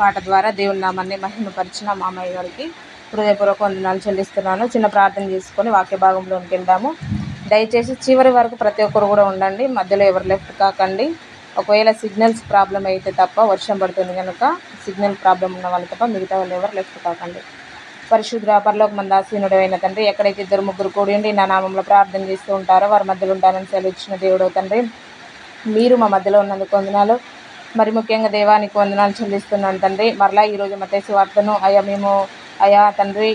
పాట ద్వారా దేవుని నామాన్ని మహిమపరిచిన మా అమ్మాయి గారికి హృదయపూర్వక వందనాలు చెల్లిస్తున్నాను. చిన్న ప్రార్థన చేసుకొని వాక్య భాగంలోకి వెళ్దాము. దయచేసి చివరి వరకు ప్రతి ఒక్కరు కూడా ఉండండి, మధ్యలో ఎవరు లెఫ్ట్ కాకండి. ఒకవేళ సిగ్నల్స్ ప్రాబ్లం అయితే తప్ప, వర్షం పడుతుంది కనుక సిగ్నల్ ప్రాబ్లం ఉన్న వాళ్ళు తప్ప మిగతా వాళ్ళు ఎవరు లెఫ్ట్ కాకండి. పరిశుద్ధ పరలోకమందు ఆసీనుడు అయిన తండ్రి, ఎక్కడైతే ఇద్దరు ముగ్గురు కూడి ఉండి నా నామంలో ప్రార్థన చేస్తూ ఉంటారో వారి మధ్యలో ఉంటానని సెలవిచ్చిన దేవుడో తండ్రి, మీరు మా మధ్యలో ఉన్నందుకు వందనాలు. మరి ముఖ్యంగా దేవానికి వందనాలు చెల్లిస్తున్నాను తండ్రి. మరలా ఈరోజు మత్తయి సువార్తను అయా తండ్రి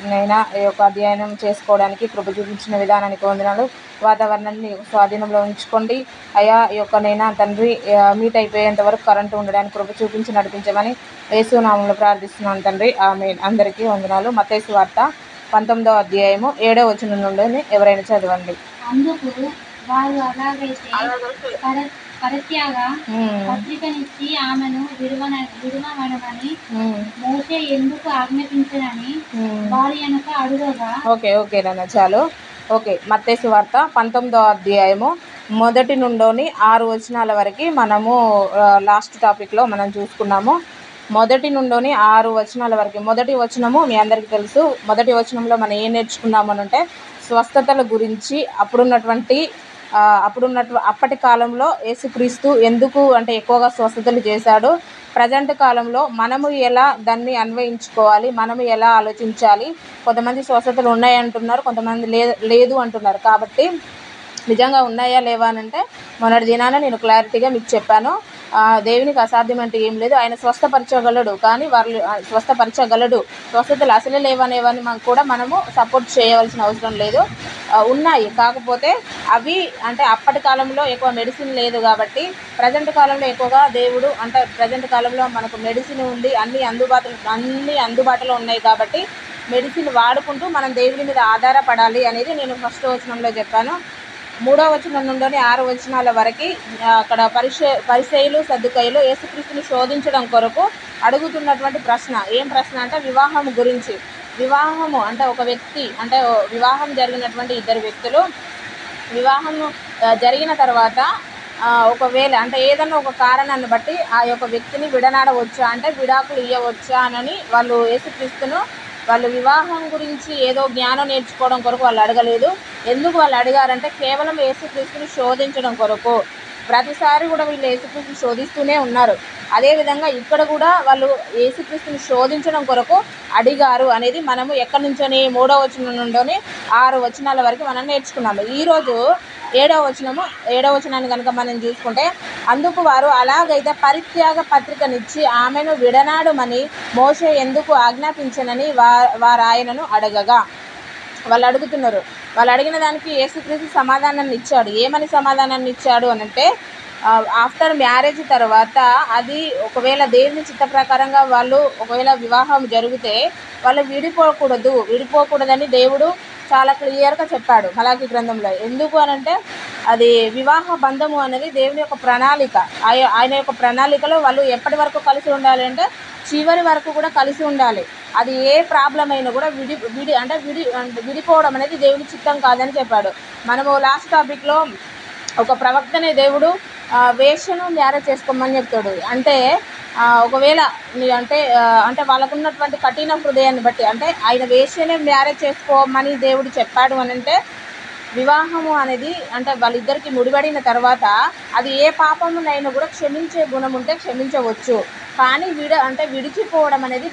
నైనా ఈ యొక్క అధ్యయనం చేసుకోవడానికి కృప చూపించిన విధానానికి వందనాలు. వాతావరణాన్ని స్వాధీనంలో ఉంచుకోండి అయా. ఈ యొక్క నైనా తండ్రి మీట్ అయిపోయేంత వరకు కరెంటు ఉండడానికి కృప చూపించి నడిపించమని యేసు నామములో ప్రార్థిస్తున్నాను తండ్రి. ఆమేన్. అందరికీ వందనాలు. మత్తయి సువార్త 19వ అధ్యాయము 7వ వచనం నుండి ఎవరైనా చదవండి. అందుకు వారు అలాగైతే పరిత్యాగ పత్రికనిచ్చి ఆమెను విడువమనమని మోషే ఎందుకు ఆజ్ఞాపించనని వారి వెనక అడుగగా. ఓకే నాన్న, చాలు. మత్తయి సువార్త 19వ అధ్యాయము 1 నుండి 6 వచనాల వరకు మనము లాస్ట్ టాపిక్లో మనం చూసుకున్నాము. 1 నుండి 6 వచనాల వరకు. మొదటి వచనము మీ అందరికీ తెలుసు. మొదటి వచనంలో మనం ఏం నేర్చుకున్నాము అని అంటే స్వస్థతల గురించి. అప్పటి కాలంలో యేసుక్రీస్తు ఎందుకు అంటే ఎక్కువగా స్వస్థతలు చేశాడు, ప్రజెంట్ కాలంలో మనము ఎలా దాన్ని అన్వయించుకోవాలి, మనము ఎలా ఆలోచించాలి. కొంతమంది స్వస్థతలు ఉన్నాయి అంటున్నారు, కొంతమంది లేదు అంటున్నారు. కాబట్టి నిజంగా ఉన్నాయా లేవా అని అంటే మొన్నటి దినాన నేను క్లారిటీగా మీకు చెప్పాను. దేవునికి అసాధ్యం అంటే ఏం లేదు. ఆయన స్వస్థపరచగలడు, కానీ స్వస్థతలు అసలే లేవనేవని కూడా మనము సపోర్ట్ చేయవలసిన అవసరం లేదు. ఉన్నాయి, కాకపోతే అవి అంటే అప్పటి కాలంలో ఎక్కువ మెడిసిన్ లేదు కాబట్టి ప్రజెంట్ కాలంలో ఎక్కువగా దేవుడు అంటే ప్రజెంట్ కాలంలో మనకు మెడిసిన్ ఉంది, అన్ని అందుబాటులో ఉన్నాయి కాబట్టి మెడిసిన్ వాడుకుంటూ మనం దేవుడి మీద ఆధారపడాలి అనేది నేను ఫస్ట్ వచనంలో చెప్పాను. 3వ వచనం నుండి 6 వచనాల వరకు అక్కడ పరిసయ్యులు సద్దుకయ్యులు యేసుక్రీస్తుని శోధించడం కొరకు అడుగుతున్నటువంటి ప్రశ్న. ఏం ప్రశ్న అంటే వివాహం గురించి. వివాహము అంటే ఒక వ్యక్తి అంటే వివాహం జరిగినటువంటి ఇద్దరు వ్యక్తులు వివాహము జరిగిన తర్వాత ఒకవేళ అంటే ఏదన్నా ఒక కారణాన్ని బట్టి ఆ యొక్క వ్యక్తిని విడనాడవచ్చా అంటే విడాకులు ఇవ్వవచ్చా అని వాళ్ళు యేసుక్రీస్తును వాళ్ళు వివాహం గురించి ఏదో జ్ఞానం నేర్చుకోవడం కొరకు వాళ్ళు అడగలేదు. ఎందుకు వాళ్ళు అడిగారంటే కేవలం యేసుక్రీస్తుని శోధించడం కొరకు. ప్రతిసారి కూడా వీళ్ళు యేసుక్రీస్తుని శోధిస్తూనే ఉన్నారు. అదేవిధంగా ఇక్కడ కూడా వాళ్ళు యేసుక్రీస్తుని శోధించడం కొరకు అడిగారు అనేది మనము ఎక్కడి నుంచొని 3వ వచనం నుండి 6 వచనాల వరకు మనం నేర్చుకున్నాము. ఈరోజు 7వ వచనాన్ని కనుక మనం చూసుకుంటే, అందుకు వారు అలాగైతే పరిత్యాగ పత్రికనిచ్చి ఆమెను విడనాడమని మోషే ఎందుకు ఆజ్ఞాపించనని వారు ఆయనను అడగగా. వాళ్ళు అడుగుతున్నారు. వాళ్ళు అడిగిన దానికి యేసుక్రీస్తు సమాధానాన్ని ఇచ్చాడు. ఏమని సమాధానాన్ని ఇచ్చాడు అని అంటే ఆఫ్టర్ మ్యారేజ్ తర్వాత అది ఒకవేళ దేవుని చిత్త ప్రకారంగా వాళ్ళు ఒకవేళ వివాహం జరిగితే వాళ్ళు విడిపోకూడదని దేవుడు చాలా క్లియర్గా చెప్పాడు మలాకి గ్రంథంలో. ఎందుకు అనంటే అది వివాహ బంధము అనేది దేవుని యొక్క ప్రణాళిక. ఆయన యొక్క ప్రణాళికలో వాళ్ళు ఎప్పటి వరకు కలిసి ఉండాలి అంటే చివరి వరకు కూడా కలిసి ఉండాలి. అది ఏ ప్రాబ్లం అయినా కూడా విడిపోవడం అనేది దేవుని చిత్తం కాదని చెప్పాడు. మనము లాస్ట్ టాపిక్లో ఒక ప్రవక్తనే దేవుడు వేశ్యను మ్యారేజ్ చేసుకోమని చెప్తాడు. అంటే ఒకవేళ అంటే వాళ్ళకున్నటువంటి కఠిన హృదయాన్ని బట్టి అంటే ఆయన వేశ్యనే మ్యారేజ్ చేసుకోమని దేవుడు చెప్పాడు అని అంటే వివాహము అనేది అంటే వాళ్ళిద్దరికి ముడిపడిన తర్వాత అది ఏ పాపమునైనా కూడా క్షమించే గుణం ఉంటే క్షమించవచ్చు. కానీ విడిచిపోవడం అనేది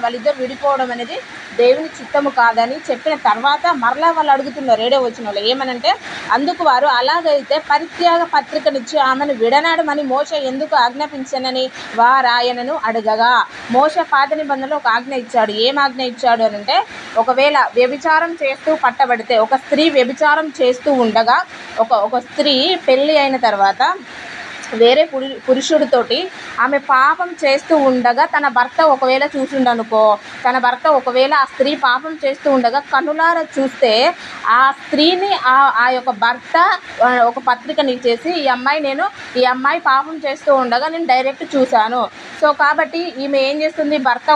వాళ్ళిద్దరు విడిపోవడం అనేది దేవుని చిత్తము కాదని చెప్పిన తర్వాత మరలా వాళ్ళు అడుగుతున్నారు 7వ వచనంలో ఏమనంటే, అందుకు వారు అలాగైతే పరిత్యాగ పత్రికనిచ్చి ఆమెను విడనాడమని మోషే ఎందుకు ఆజ్ఞాపించనని వారాయనను అడగగా. మోషే పాత నిబంధనలో ఒక ఆజ్ఞ ఇచ్చాడు. ఏం ఆజ్ఞ ఇచ్చాడు అని అంటే ఒకవేళ వ్యభిచారం చేస్తూ పట్టబడితే, ఒక స్త్రీ వ్యభిచారం చేస్తూ ఉండగా ఒక స్త్రీ పెళ్ళి అయిన తర్వాత వేరే పురుషుడితోటి ఆమె పాపం చేస్తూ ఉండగా తన భర్త ఒకవేళ చూసిండనుకో, ఆ స్త్రీ పాపం చేస్తూ ఉండగా కనులారా చూస్తే ఆ స్త్రీని ఆ యొక్క భర్త ఒక పత్రికని ఇచ్చేసి ఈ అమ్మాయి పాపం చేస్తూ ఉండగా నేను డైరెక్ట్ చూశాను. సో కాబట్టి ఈమె ఏం చేస్తుంది, భర్త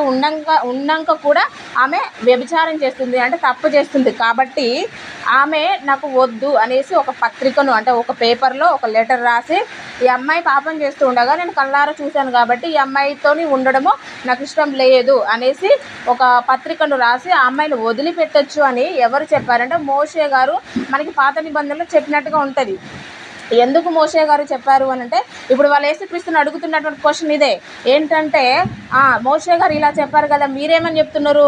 ఉన్నాక కూడా ఆమె వ్యభిచారం చేస్తుంది అంటే తప్పు చేస్తుంది. కాబట్టి ఆమె నాకు వద్దు అనేసి ఒక పత్రికను అంటే ఒక పేపర్లో ఒక లెటర్ రాసి ఈ అమ్మాయి అమ్మాయి పాపం చేస్తూ ఉండగా నేను కళ్ళారా చూశాను కాబట్టి ఈ అమ్మాయితోని ఉండడము నాకు ఇష్టం లేదు అనేసి ఒక పత్రికను రాసి ఆ అమ్మాయిని వదిలిపెట్టొచ్చు అని ఎవరు చెప్పారంటే మోషే గారు మనకి పాత నిబంధనలో చెప్పినట్టుగా ఉంటుంది. ఎందుకు మోషే గారు చెప్పారు అని అంటే, ఇప్పుడు వాళ్ళు యేసుక్రీస్తుని అడుగుతున్నటువంటి క్వశ్చన్ ఇదే ఏంటంటే, మోషే గారు ఇలా చెప్పారు కదా, మీరేమని చెప్తున్నారు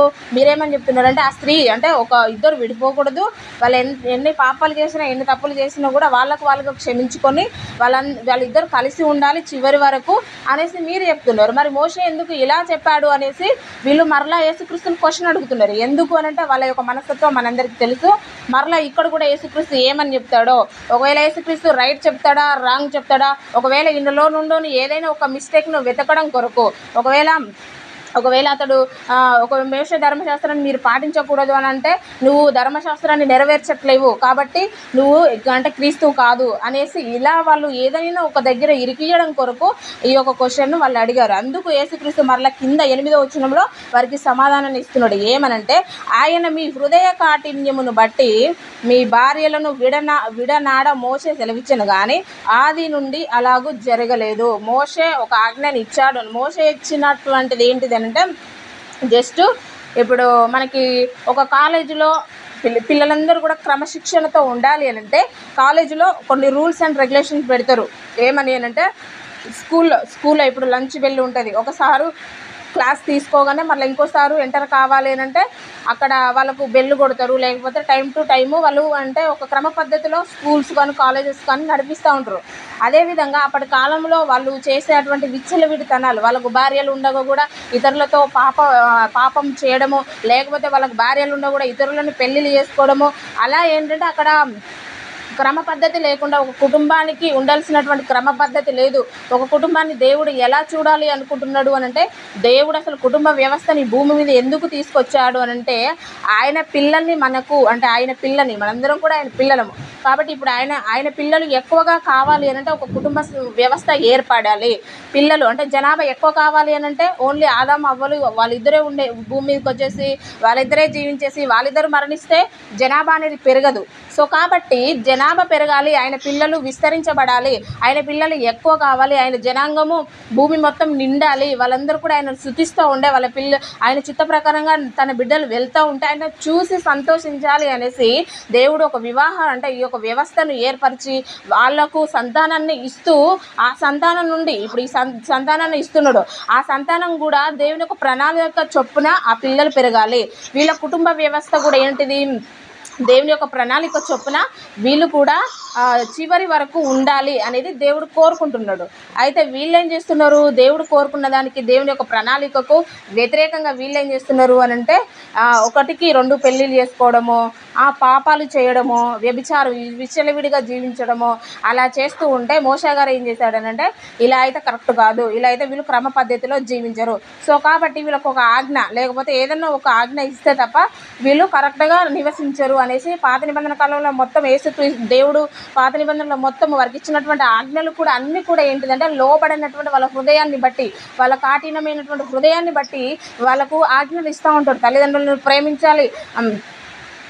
అంటే, ఆ స్త్రీ అంటే ఇద్దరు విడిపోకూడదు, వాళ్ళు ఎన్ని పాపాలు చేసినా ఎన్ని తప్పులు చేసినా కూడా వాళ్ళకు క్షమించుకొని వాళ్ళిద్దరు కలిసి ఉండాలి చివరి వరకు అనేసి మీరు చెప్తున్నారు. మరి మోషే ఎందుకు ఇలా చెప్పాడు అనేసి వీళ్ళు మరలా యేసుక్రీస్తుని క్వశ్చన్ అడుగుతున్నారు. ఎందుకు అనంటే వాళ్ళ యొక్క మనస్తత్వం మనందరికీ తెలుసు. మరలా ఇక్కడ కూడా యేసుక్రీస్తు ఏమని చెప్తాడో, ఒకవేళ యేసుక్రీస్తు రైట్ చెప్తాడా రాంగ్ చెప్తాడా, ఒకవేళ ఇందులో నుండి ఏదైనా ఒక మిస్టేక్ను వెతకడం కొరకు ఒకవేళ అతడు ఒక మోషే ధర్మశాస్త్రాన్ని మీరు పాటించకూడదు అని అంటే, నువ్వు ధర్మశాస్త్రాన్ని నెరవేర్చట్లేవు కాబట్టి నువ్వు అంటే క్రీస్తువు కాదు అనేసి ఇలా వాళ్ళు ఏదైనా ఒక దగ్గర ఇరికియడం కొరకు ఈ యొక్క క్వశ్చన్ను వాళ్ళు అడిగారు. అందుకు యేసుక్రీస్తు మరలా కింద 8వ వచనంలో వారికి సమాధానాన్ని ఇస్తున్నాడు. ఏమనంటే, ఆయన మీ హృదయ కాఠిన్యమును బట్టి మీ భార్యలను విడనాడ మోషే సెలవిచ్చను కానీ ఆది నుండి అలాగూ జరగలేదు. మోషే ఒక ఆజ్ఞని ఇచ్చాడు. మోషే ఇచ్చినటువంటిది ఏంటిది అంటే, జస్ట్ ఇప్పుడు మనకి ఒక కాలేజీలో పిల్లలందరూ కూడా క్రమశిక్షణతో ఉండాలి అని అంటే కాలేజీలో కొన్ని రూల్స్ అండ్ రెగ్యులేషన్స్ పెడతారు. ఏమని అంటే, స్కూల్లో ఇప్పుడు లంచ్ బెల్ ఉంటుంది. ఒకసారి క్లాస్ తీసుకోగానే మళ్ళీ ఇంకోసారి ఎంటర్ కావాలి అని అంటే అక్కడ వాళ్ళకు బెల్ కొడతారు. లేకపోతే టైం టు టైము వాళ్ళు అంటే ఒక క్రమ పద్ధతిలో స్కూల్స్ కానీ కాలేజెస్ కానీ నడిపిస్తూ ఉంటారు. అదేవిధంగా అప్పటి కాలంలో వాళ్ళు చేసేటువంటి విచ్చలవిడితనాలు, వాళ్ళకు భార్యలు ఉండగా కూడా ఇతరులతో పాపం చేయడము, లేకపోతే వాళ్ళకు భార్యలు ఉండగా కూడా ఇతరులను పెళ్ళిళ్ళు చేసుకోవడము, అలా ఏంటంటే అక్కడ క్రమ పద్ధతి లేకుండా ఒక కుటుంబానికి ఉండాల్సినటువంటి క్రమ పద్ధతి లేదు. ఒక కుటుంబాన్ని దేవుడు ఎలా చూడాలి అనుకుంటున్నాడు అని అంటే, దేవుడు అసలు కుటుంబ వ్యవస్థని భూమి మీద ఎందుకు తీసుకొచ్చాడు అని అంటే, ఆయన పిల్లల్ని ఆయన పిల్లని మనందరం కూడా ఆయన పిల్లలము కాబట్టి ఇప్పుడు ఆయన పిల్లలు ఎక్కువగా కావాలి అని అంటే ఒక కుటుంబ వ్యవస్థ ఏర్పడాలి. పిల్లలు అంటే జనాభా ఎక్కువ కావాలి అని అంటే ఓన్లీ ఆదాము అవ్వలు వాళ్ళిద్దరే ఉండే భూమి మీదకి వచ్చేసి వాళ్ళిద్దరే జీవించేసి వాళ్ళిద్దరు మరణిస్తే జనాభా అనేది పెరగదు. సో కాబట్టి జనాభా పెరగాలి, ఆయన పిల్లలు విస్తరించబడాలి, ఆయన పిల్లలు ఎక్కువ కావాలి, ఆయన జనాంగము భూమి మొత్తం నిండాలి, వాళ్ళందరూ కూడా ఆయన స్తుతిస్తూ ఉండే ఆయన చిత్త ప్రకారంగా తన బిడ్డలు వెళ్తూ ఉంటే ఆయన చూసి సంతోషించాలి అనేసి దేవుడు ఒక ఈ యొక్క వ్యవస్థను ఏర్పరిచి వాళ్లకు సంతానాన్ని ఇస్తూ, ఆ సంతానం నుండి ఇప్పుడు ఈ సంతానాన్ని ఇస్తున్నాడు, ఆ సంతానం కూడా దేవుని యొక్క ప్రణాళిక చొప్పున ఆ పిల్లలు పెరగాలి. వీళ్ళ కుటుంబ వ్యవస్థ కూడా ఏంటిది, దేవుని యొక్క ప్రణాళిక చొప్పున వీళ్ళు కూడా చివరి వరకు ఉండాలి అనేది దేవుడు కోరుకుంటున్నాడు. అయితే వీళ్ళేం చేస్తున్నారు, దేవుడు కోరుకున్న దానికి దేవుని యొక్క ప్రణాళికకు వ్యతిరేకంగా వీళ్ళేం చేస్తున్నారు అని అంటే 1కి 2 పెళ్ళిళ్ళు చేసుకోవడము, పాపాలు చేయడము, విచ్చలవిడిగా జీవించడము, అలా చేస్తూ ఉంటే మోషే గారు ఏం చేశాడనంటే, ఇలా అయితే కరెక్ట్ కాదు, ఇలా అయితే వీళ్ళు క్రమ పద్ధతిలో జీవించరు. సో కాబట్టి వీళ్ళకు ఒక ఆజ్ఞ లేకపోతే ఏదన్నా ఒక ఆజ్ఞ ఇస్తే తప్ప వీళ్ళు కరెక్ట్గా నివసించరు అనేసి పాత నిబంధన కాలంలో మొత్తం దేవుడు పాత నిబంధనలో మొత్తం వారికి ఇచ్చినటువంటి ఆజ్ఞలు కూడా అన్నీ కూడా ఏంటిదంటే లోబడినటువంటి వాళ్ళ హృదయాన్ని బట్టి, వాళ్ళ కాఠినమైనటువంటి హృదయాన్ని బట్టి వాళ్ళకు ఆజ్ఞలు ఇస్తూ ఉంటాడు. తల్లిదండ్రులను ప్రేమించాలి,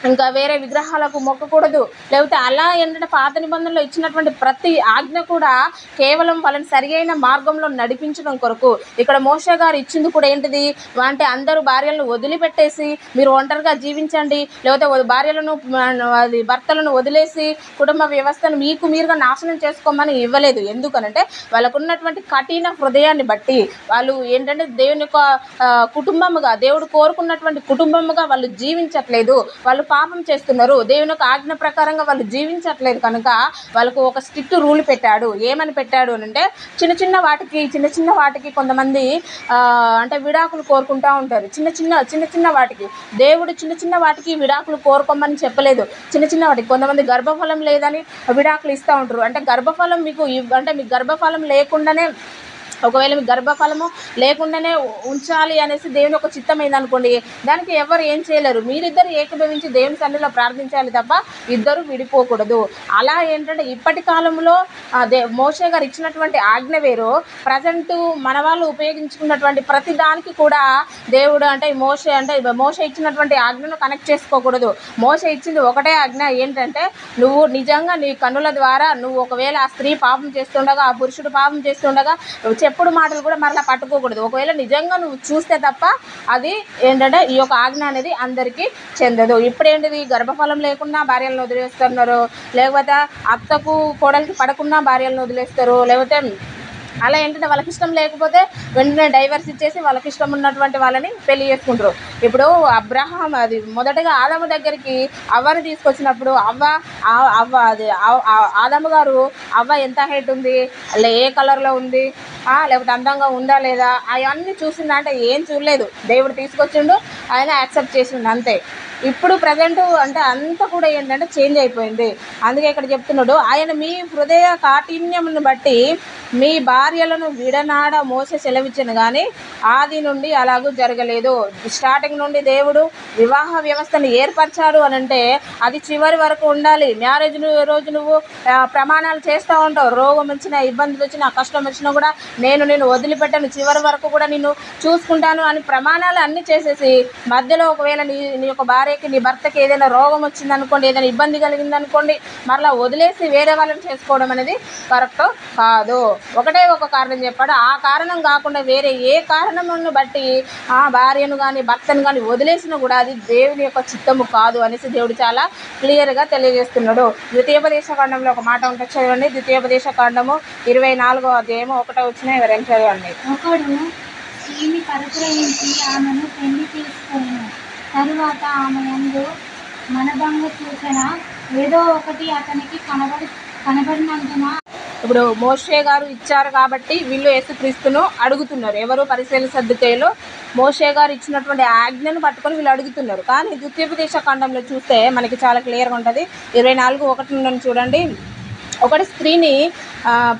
ఇంకా వేరే విగ్రహాలకు మొక్కకూడదు, లేకపోతే అలా ఏంటంటే పాత నిబంధనలో ఇచ్చినటువంటి ప్రతి ఆజ్ఞ కూడా కేవలం వాళ్ళని సరి అయిన మార్గంలో నడిపించడం కొరకు. ఇక్కడ మోషే గారు ఇచ్చింది కూడా ఏంటిది అంటే, అందరూ భార్యలను వదిలిపెట్టేసి మీరు ఒంటరిగా జీవించండి, లేకపోతే భర్తలను వదిలేసి కుటుంబ వ్యవస్థను మీరుగా నాశనం చేసుకోమని ఇవ్వలేదు. ఎందుకనంటే వాళ్ళకు ఉన్నటువంటి కఠిన హృదయాన్ని బట్టి వాళ్ళు ఏంటంటే దేవుని యొక్క కుటుంబముగా, దేవుడు కోరుకున్నటువంటి కుటుంబముగా వాళ్ళు జీవించట్లేదు, వాళ్ళు పాపం చేస్తున్నారు, దేవుని యొక్క ఆజ్ఞ ప్రకారంగా వాళ్ళు జీవించట్లేదు. కనుక వాళ్ళకు ఒక స్ట్రిక్ట్ రూల్ పెట్టాడు. ఏమని పెట్టాడు అని అంటే, చిన్న చిన్న వాటికి కొంతమంది అంటే విడాకులు కోరుకుంటూ ఉంటారు. చిన్న వాటికి దేవుడు చిన్న వాటికి విడాకులు కోరుకోమని చెప్పలేదు. చిన్న వాటికి కొంతమంది గర్భఫలం లేదని విడాకులు ఇస్తూ ఉంటారు. అంటే గర్భఫలం మీకు గర్భఫలం లేకుండానే ఒకవేళ మీకు గర్భఫలము లేకుండానే ఉంచాలి అనేసి దేవుని ఒక చిత్తమైంది అనుకోండి, దానికి ఎవరు ఏం చేయలేరు. మీరిద్దరు ఏకీభవించి దేవుని సన్నిధిలో ప్రార్థించాలి తప్ప ఇద్దరు విడిపోకూడదు. అలా ఏంటంటే ఇప్పటి కాలంలో మోషే గారు ఇచ్చినటువంటి ఆజ్ఞ వేరు, ప్రజెంటు మన వాళ్ళు ఉపయోగించుకున్నటువంటి ప్రతి దానికి కూడా దేవుడు అంటే మోషే ఇచ్చినటువంటి ఆజ్ఞను కనెక్ట్ చేసుకోకూడదు. మోషే ఇచ్చింది ఒకటే ఆజ్ఞ ఏంటంటే, నువ్వు నిజంగా నీ కన్నుల ద్వారా నువ్వు ఒకవేళ ఆ స్త్రీ పాపం చేస్తుండగా, ఆ పురుషుడు పాపం చేస్తుండగా చెప్పుడు మాటలు కూడా మరలా పట్టుకోకూడదు. ఒకవేళ నిజంగా నువ్వు చూస్తే తప్ప అది ఏంటంటే ఈ యొక్క ఆజ్ఞ అనేది అందరికీ చెందదు. ఇప్పుడేంటిది, గర్భఫలం లేకున్నా భార్యలను వదిలేస్తున్నారు, లేకపోతే అత్తకు కోడలికి పడకున్నా భార్యలను వదిలేస్తారు, లేకపోతే అలా ఏంటంటే వాళ్ళకి ఇష్టం లేకపోతే వెంటనే డైవర్స్ ఇచ్చేసి వాళ్ళకి ఇష్టం ఉన్నటువంటి వాళ్ళని పెళ్లి చేసుకుంటారు. ఇప్పుడు అబ్రహాం అది మొదటగా ఆదాము దగ్గరికి అవ్వని తీసుకొచ్చినప్పుడు ఆదాము గారు అవ్వ ఎంత హైట్ ఉంది, ఏ కలర్లో ఉంది, లేకపోతే అందంగా ఉందా లేదా, అవన్నీ చూసిందా అంటే ఏం చూడలేదు. దేవుడు తీసుకొచ్చిండు, ఆయన యాక్సెప్ట్ చేసిండు అంతే. ఇప్పుడు ప్రజెంట్ అంటే అంతా కూడా ఏంటంటే చేంజ్ అయిపోయింది. అందుకే ఇక్కడ చెప్తున్నాడు, ఆయన మీ హృదయ కాఠిన్యమును బట్టి మీ భార్యలను విడనాడ మోసే సెలవిచ్చాను, కానీ ఆది నుండి అలాగూ జరగలేదు. స్టార్టింగ్ నుండి దేవుడు వివాహ వ్యవస్థను ఏర్పరిచాడు అని అంటే అది చివరి వరకు ఉండాలి. మ్యారేజ్ రోజు నువ్వు ప్రమాణాలు చేస్తూ ఉంటావు, రోగం వచ్చినా, ఇబ్బందులు వచ్చినా, కష్టం వచ్చినా కూడా నేను వదిలిపెట్టాను, చివరి వరకు కూడా నిన్ను చూసుకుంటాను అని ప్రమాణాలు అన్నీ చేసేసి మధ్యలో ఒకవేళ నీ యొక్క భార్యకి, నీ భర్తకి ఏదైనా రోగం వచ్చిందనుకోండి, ఏదైనా ఇబ్బంది కలిగిందనుకోండి, మరలా వదిలేసి వేరే వాళ్ళని చేసుకోవడం అనేది కరెక్ట్ కాదు. ఒకటే ఒక కారణం చెప్పాడు, ఆ కారణం కాకుండా వేరే ఏ కారణమును బట్టి ఆ భార్యను కానీ భర్తను కానీ వదిలేసినా కూడా అది దేవుని యొక్క చిత్తము కాదు అనేసి దేవుడు చాలా క్లియర్గా తెలియజేస్తున్నాడు. ద్వితీయోపదేశ కాండంలో ఒక మాట ఉంటుంది, చదవండి. ద్వితీయోపదేశ కాండము 24వ అధ్యాయము 1వ వచనం ఎవరైనా చదవండి. ఒకడు స్త్రీని పరిగ్రహించి ఆమెను పెళ్లి చేసుకొని తరువాత ఆమె యందు మనభంగ సూచన ఏదో ఒకటి అతనికి కనబడినందున, ఇప్పుడు మోషే గారు ఇచ్చారు కాబట్టి వీళ్ళు యేసుక్రీస్తును అడుగుతున్నారు. ఎవరు? పరిసయ్యులు, సద్దూకయ్యులు మోషే గారు ఇచ్చినటువంటి ఆజ్ఞను పట్టుకొని వీళ్ళు అడుగుతున్నారు. కానీ ద్వితీయోపదేశ కాండంలో చూస్తే మనకి చాలా క్లియర్గా ఉంటుంది. 24:1 చూడండి. ఒకటి స్త్రీని